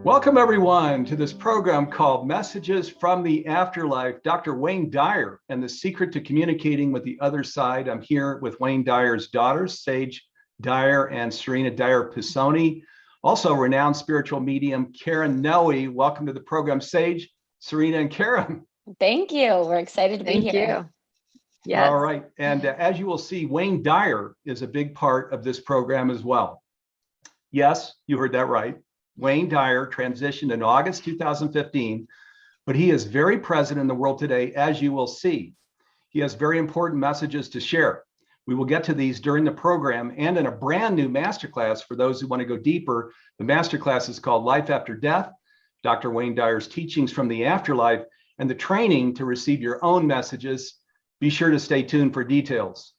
Welcome, everyone, to this program called Messages from the Afterlife. Dr. Wayne Dyer and the secret to communicating with the other side. I'm here with Wayne Dyer's daughters, Saje Dyer and Serena Dyer Pisoni. Also, renowned spiritual medium, Karen Noé. Welcome to the program, Saje, Serena, and Karen. Thank you. We're excited to be here. Thank you. Yes. All right. And as you will see, Wayne Dyer is a big part of this program as well. Yes, you heard that right. Wayne Dyer transitioned in August 2015, but he is very present in the world today, as you will see. He has very important messages to share. We will get to these during the program and in a brand new masterclass for those who want to go deeper. The masterclass is called Life After Death, Dr. Wayne Dyer's teachings from the afterlife, and the training to receive your own messages. Be sure to stay tuned for details.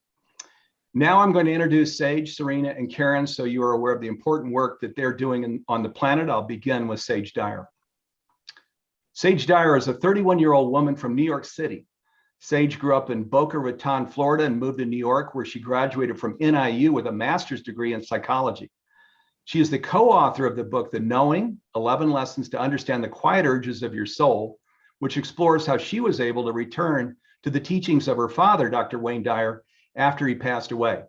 Now I'm going to introduce Saje, Serena, and Karen so you are aware of the important work that they're doing on the planet. I'll begin with Saje Dyer. Saje Dyer is a 31-year-old woman from New York City. Saje grew up in Boca Raton, Florida, and moved to New York, where she graduated from NIU with a master's degree in psychology. She is the co-author of the book, The Knowing, 11 Lessons to Understand the Quiet Urges of Your Soul, which explores how she was able to return to the teachings of her father, Dr. Wayne Dyer, after he passed away.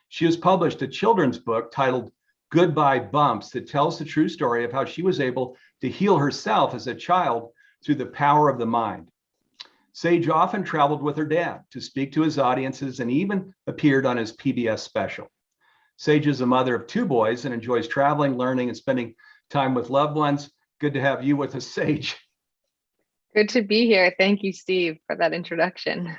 She has published a children's book titled Goodbye Bumps that tells the true story of how she was able to heal herself as a child through the power of the mind. Saje often traveled with her dad to speak to his audiences and even appeared on his PBS special. Saje is a mother of 2 boys and enjoys traveling, learning, and spending time with loved ones. Good to have you with us, Saje. Good to be here. Thank you, Steve, for that introduction.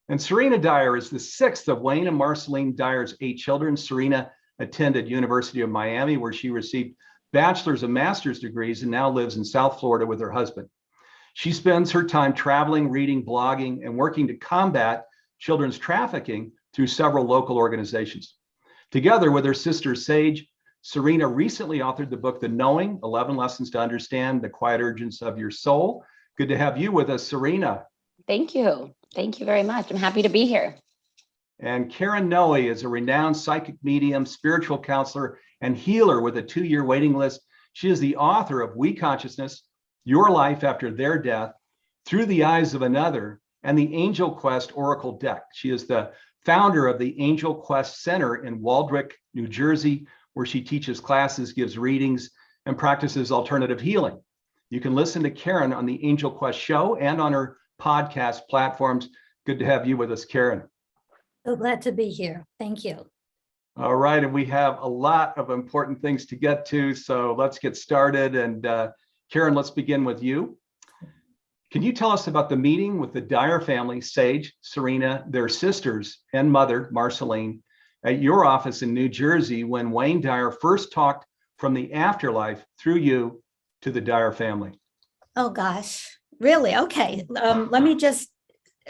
And Serena Dyer is the 6th of Wayne and Marceline Dyer's 8 children. Serena attended University of Miami, where she received bachelor's and master's degrees and now lives in South Florida with her husband. She spends her time traveling, reading, blogging, and working to combat children's trafficking through several local organizations. Together with her sister Saje, Serena recently authored the book, The Knowing, 11 Lessons to Understand the Quiet Urges of Your Soul. Good to have you with us, Serena. Thank you. Thank you very much. I'm happy to be here. And Karen Noé is a renowned psychic medium, spiritual counselor, and healer with a 2-year waiting list. She is the author of We Consciousness, Your Life After Their Death, Through the Eyes of Another, and the Angel Quest Oracle Deck. She is the founder of the Angel Quest Center in Waldwick, New Jersey, where she teaches classes, gives readings, and practices alternative healing. You can listen to Karen on the Angel Quest show and on her podcast platforms. Good to have you with us, Karen. So glad to be here. Thank you. All right, and we have a lot of important things to get to, so let's get started. And Karen, let's begin with you. Can you tell us about the meeting with the Dyer family, Saje, Serena, their sisters, and mother, Marceline, at your office in New Jersey when Wayne Dyer first talked from the afterlife through you to the Dyer family? Oh, gosh. Really? Okay. Let me just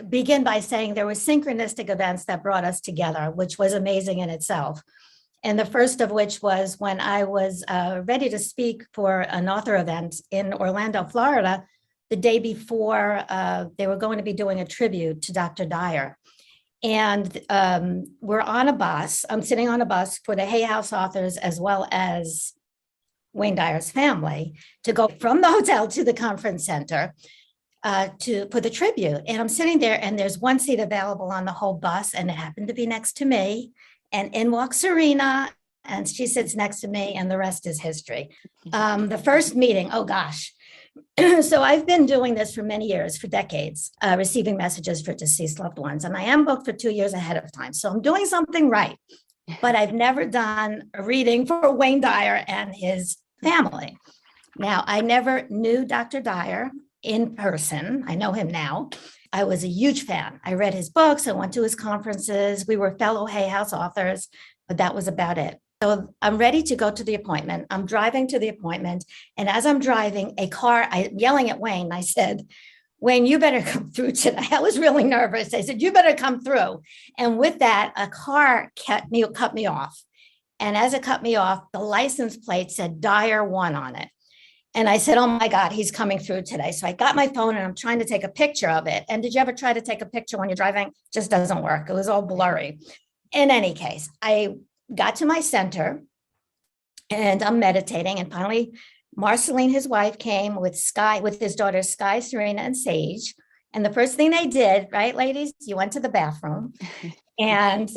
begin by saying there were synchronistic events that brought us together, which was amazing in itself. And the first of which was when I was ready to speak for an author event in Orlando, Florida, the day before they were going to be doing a tribute to Dr. Dyer. And we're on a bus. I'm sitting on a bus for the Hay House authors as well as Wayne Dyer's family to go from the hotel to the conference center for the tribute. And I'm sitting there and there's one seat available on the whole bus and it happened to be next to me. And in walks Serena and she sits next to me and the rest is history. The first meeting, oh gosh. So I've been doing this for many years, for decades, receiving messages for deceased loved ones. And I am booked for 2 years ahead of time. So I'm doing something right. But I've never done a reading for Wayne Dyer and his family. Now, I never knew Dr. Dyer in person. I know him now. I was a huge fan. I read his books. I went to his conferences. We were fellow Hay House authors, but that was about it. So I'm ready to go to the appointment. I'm driving to the appointment. And as I'm driving I'm yelling at Wayne. I said, Wayne, you better come through today. I was really nervous. I said, you better come through. And with that, a car cut me off. And as it cut me off, the license plate said Dyer 1 on it. And I said, oh my God, he's coming through today. So I got my phone and I'm trying to take a picture of it. And did you ever try to take a picture when you're driving? Just doesn't work. It was all blurry. In any case, I got to my center and I'm meditating and finally Marceline, his wife, came with his daughters, Sky, Serena, and Sage. And the first thing they did, right, ladies, you went to the bathroom. And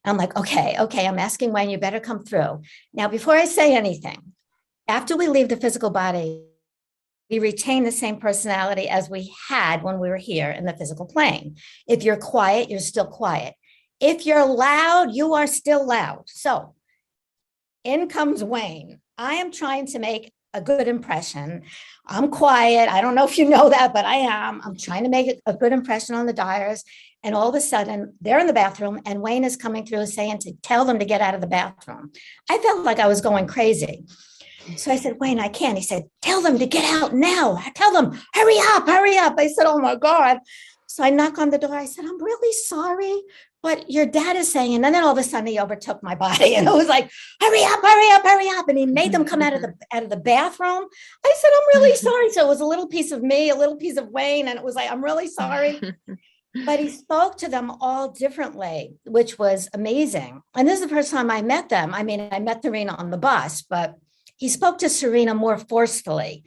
I'm like, okay, I'm asking Wayne, you better come through. Now, before I say anything, after we leave the physical body, we retain the same personality as we had when we were here in the physical plane. If you're quiet, you're still quiet. If you're loud, you are still loud. So in comes Wayne. I am trying to make a good impression. I'm quiet. I don't know if you know that, but I am. I'm trying to make a good impression on the Dyers. And all of a sudden, they're in the bathroom, and Wayne is coming through saying to tell them to get out of the bathroom. I felt like I was going crazy. So I said, Wayne, I can't. He said, tell them to get out now. Tell them, hurry up, hurry up. I said, oh my God. So I knock on the door. I said, I'm really sorry, but your dad is saying, and then all of a sudden he overtook my body and it was like, hurry up, hurry up, hurry up. And he made them come out of the bathroom. I said, I'm really sorry. So it was a little piece of me, a little piece of Wayne. And it was like, I'm really sorry. But he spoke to them all differently, which was amazing. And this is the first time I met them. I mean, I met Serena on the bus, but he spoke to Serena more forcefully.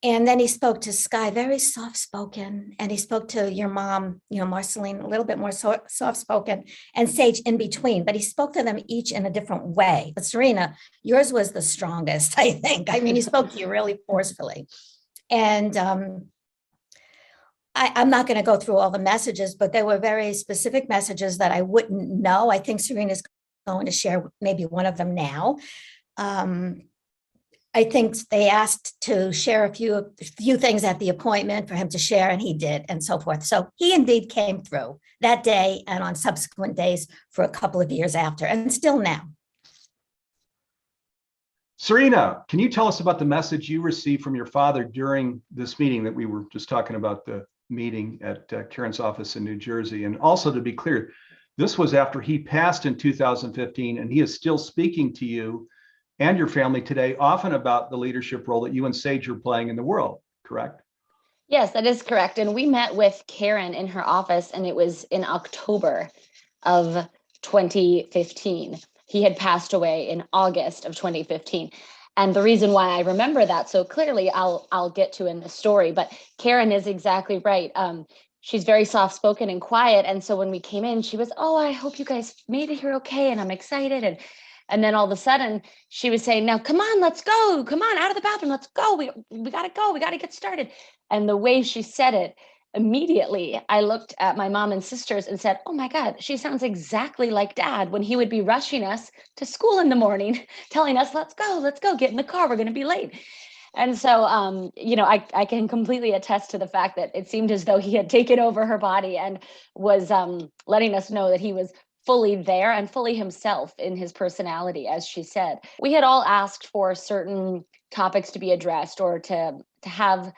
And then he spoke to Sky, very soft-spoken. And he spoke to your mom, Marceline, a little bit more soft-spoken, and Sage in between. But he spoke to them each in a different way. But Serena, yours was the strongest, I think. I mean, he spoke to you really forcefully. And I'm not going to go through all the messages, but there were very specific messages that I wouldn't know. I think Serena's going to share maybe one of them now. I think they asked to share a few things at the appointment for him to share, and he did, and so forth. So he indeed came through that day and on subsequent days for a couple of years after, and still now. Serena, can you tell us about the message you received from your father during this meeting that we were just talking about, the meeting at Karen's office in New Jersey? And also, to be clear, this was after he passed in 2015, and he is still speaking to you and your family today, often about the leadership role that you and Sage are playing in the world, correct? Yes, that is correct. And we met with Karen in her office, and it was in October of 2015. He had passed away in August of 2015. And the reason why I remember that so clearly, I'll get to in the story, but Karen is exactly right. She's very soft-spoken and quiet. And so when we came in, she was, oh, I hope you guys made it here okay, and I'm excited. And then all of a sudden she was saying, now, come on, let's go. Come on, out of the bathroom. Let's go. We got to go. We got to get started. And the way she said it, immediately I looked at my mom and sisters and said, oh my God, she sounds exactly like Dad when he would be rushing us to school in the morning, telling us, let's go, get in the car. We're going to be late. And so, I can completely attest to the fact that it seemed as though he had taken over her body and was letting us know that he was fully there and fully himself in his personality, as she said. We had all asked for certain topics to be addressed, or to have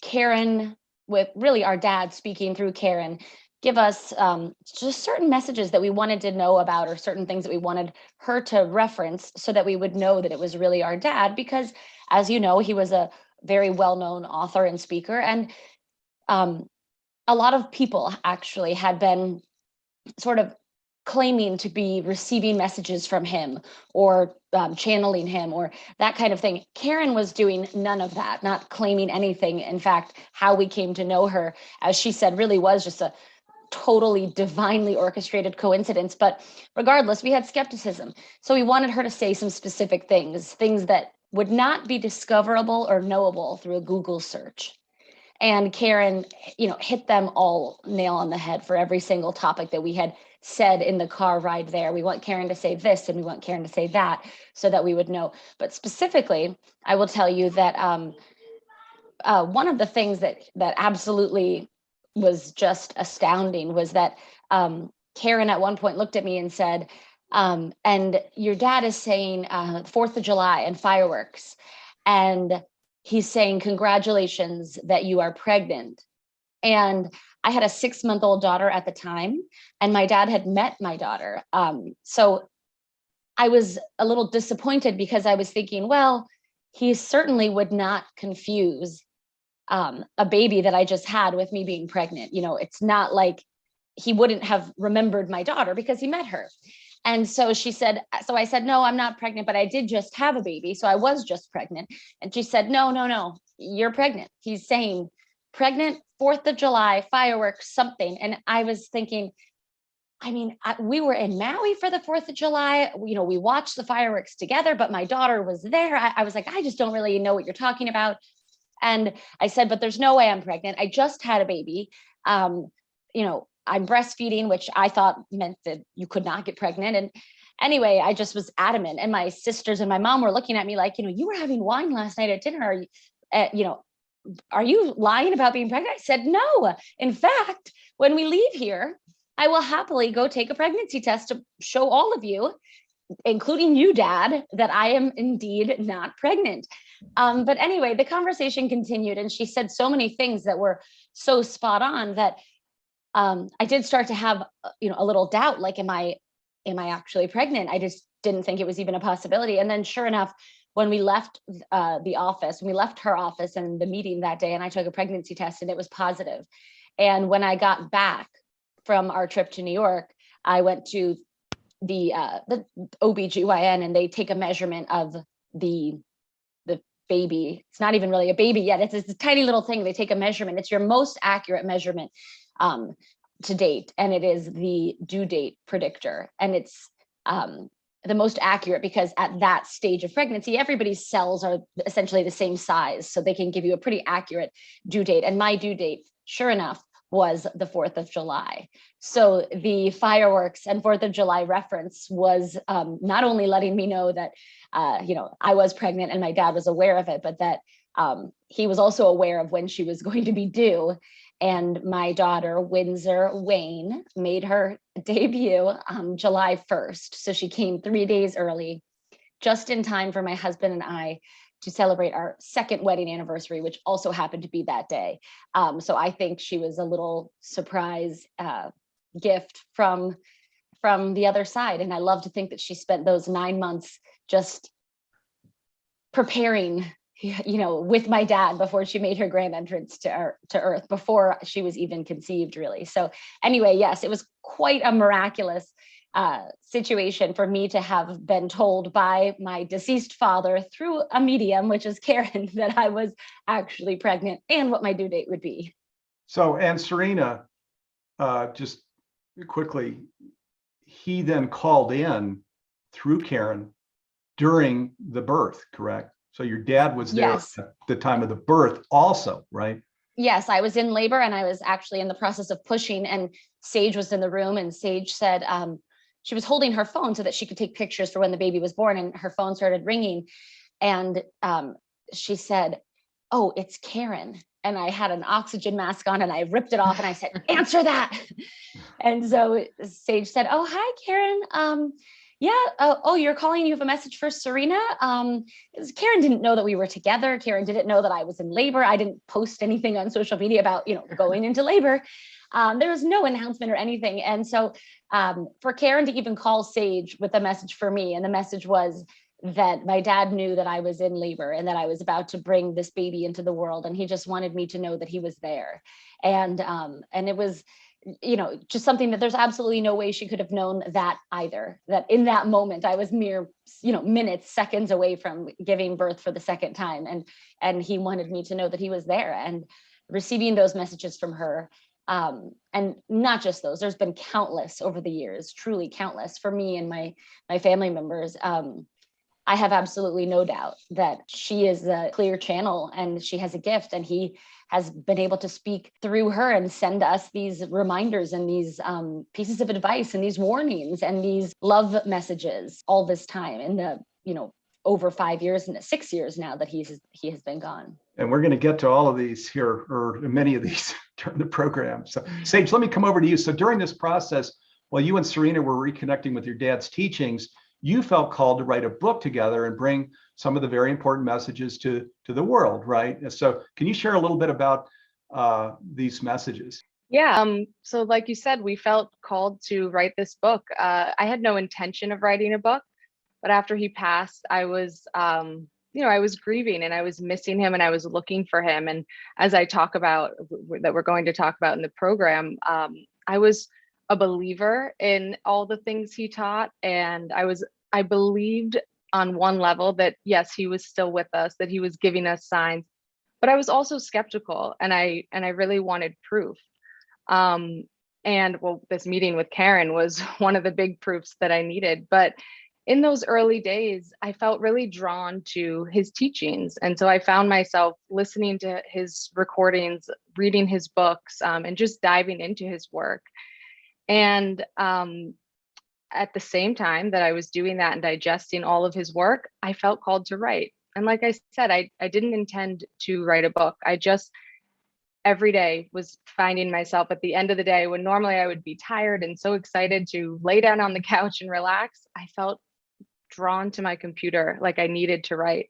Karen, with really our dad speaking through Karen, give us just certain messages that we wanted to know about, or certain things that we wanted her to reference so that we would know that it was really our dad, because as you know, he was a very well-known author and speaker. And a lot of people actually had been sort of claiming to be receiving messages from him, or channeling him, or that kind of thing. Karen was doing none of that, not claiming anything. In fact, how we came to know her, as she said, really was just a totally divinely orchestrated coincidence. But regardless, we had skepticism. So we wanted her to say some specific things that would not be discoverable or knowable through a Google search. And Karen, hit them all nail on the head for every single topic that we had said in the car ride there. We want Karen to say this, and we want Karen to say that, so that we would know. But specifically, I will tell you that one of the things that absolutely was just astounding was that Karen at one point looked at me and said, and your dad is saying 4th of July and fireworks, and he's saying, congratulations that you are pregnant. And I had a 6-month-old daughter at the time, and my dad had met my daughter. So I was a little disappointed, because I was thinking, well, he certainly would not confuse a baby that I just had with me being pregnant. It's not like he wouldn't have remembered my daughter because he met her. And so she said, so I said, no, I'm not pregnant, but I did just have a baby. So I was just pregnant. And she said, no, you're pregnant. He's saying pregnant, 4th of July, fireworks, something. And I was thinking, I mean, we were in Maui for the 4th of July. We watched the fireworks together, but my daughter was there. I was like, I just don't really know what you're talking about. And I said, but there's no way I'm pregnant. I just had a baby. I'm breastfeeding, which I thought meant that you could not get pregnant. And anyway, I just was adamant. And my sisters and my mom were looking at me like, you were having wine last night at dinner. Are you lying about being pregnant? I said, no. In fact, when we leave here, I will happily go take a pregnancy test to show all of you, including you, Dad, that I am indeed not pregnant. But anyway, the conversation continued, and she said so many things that were so spot on that I did start to have, a little doubt, like, am I actually pregnant? I just didn't think it was even a possibility. And then sure enough, when we left the office, when we left her office and the meeting that day, and I took a pregnancy test and it was positive. And when I got back from our trip to New York, I went to the OBGYN, and they take a measurement of the baby. It's not even really a baby yet. It's a tiny little thing. They take a measurement. It's your most accurate measurement to date. And it is the due date predictor. And it's the most accurate because at that stage of pregnancy, everybody's cells are essentially the same size. So they can give you a pretty accurate due date. And my due date, sure enough, was the 4th of July. So the fireworks and 4th of July reference was not only letting me know that, I was pregnant and my dad was aware of it, but that he was also aware of when she was going to be due. And my daughter, Windsor Wayne, made her debut July 1st. So she came 3 days early, just in time for my husband and I to celebrate our 2nd wedding anniversary, which also happened to be that day. So I think she was a little surprise gift from the other side. And I love to think that she spent those 9 months just preparing, with my dad before she made her grand entrance to Earth, before she was even conceived, really. So anyway, yes, it was quite a miraculous situation for me to have been told by my deceased father through a medium, which is Karen, that I was actually pregnant and what my due date would be. So, and Serena, just quickly, he then called in through Karen during the birth, correct? So your dad was there Yes. at the time of the birth also, right? Yes, I was in labor and I was actually in the process of pushing, and Sage was in the room, and Sage said she was holding her phone so that she could take pictures for when the baby was born, and her phone started ringing. And she said, "Oh, it's Karen." And I had an oxygen mask on and I ripped it off and I said, "Answer that." And so Sage said, "Oh, hi, Karen. Yeah. You're calling. You have a message for Serena." Karen didn't know that we were together. Karen didn't know that I was in labor. I didn't post anything on social media about, going into labor. There was no announcement or anything. And so for Karen to even call Sage with a message for me, and the message was that my dad knew that I was in labor and that I was about to bring this baby into the world. And he just wanted me to know that he was there. And it was, just something that there's absolutely no way she could have known that either, that in that moment I was mere, minutes, seconds away from giving birth for the 2nd time. And he wanted me to know that he was there, and receiving those messages from her. And not just those, there's been countless over the years, truly countless for me and my family members. I have absolutely no doubt that she is a clear channel and she has a gift, and he has been able to speak through her and send us these reminders and these pieces of advice and these warnings and these love messages all this time in the, over 5 years and 6 years now that he has been gone. And we're going to get to all of these here, or many of these during the program. So Sage, let me come over to you. So during this process, while you and Serena were reconnecting with your dad's teachings, you felt called to write a book together and bring some of the very important messages to the world, right? And so can you share a little bit about these messages? Yeah. So like you said, we felt called to write this book. I had no intention of writing a book, but after he passed, I was, I was grieving and I was missing him and I was looking for him. And as I talk about that, we're going to talk about in the program, I was a believer in all the things he taught. And I believed on one level that yes, he was still with us, that he was giving us signs, but I was also skeptical, and I really wanted proof. And well, this meeting with Karen was one of the big proofs that I needed. But in those early days, I felt really drawn to his teachings. And so I found myself listening to his recordings, reading his books, and just diving into his work. And at the same time that I was doing that and digesting all of his work, I felt called to write. And like I said, I didn't intend to write a book. I just every day was finding myself at the end of the day, when normally I would be tired and so excited to lay down on the couch and relax, I felt drawn to my computer, like I needed to write.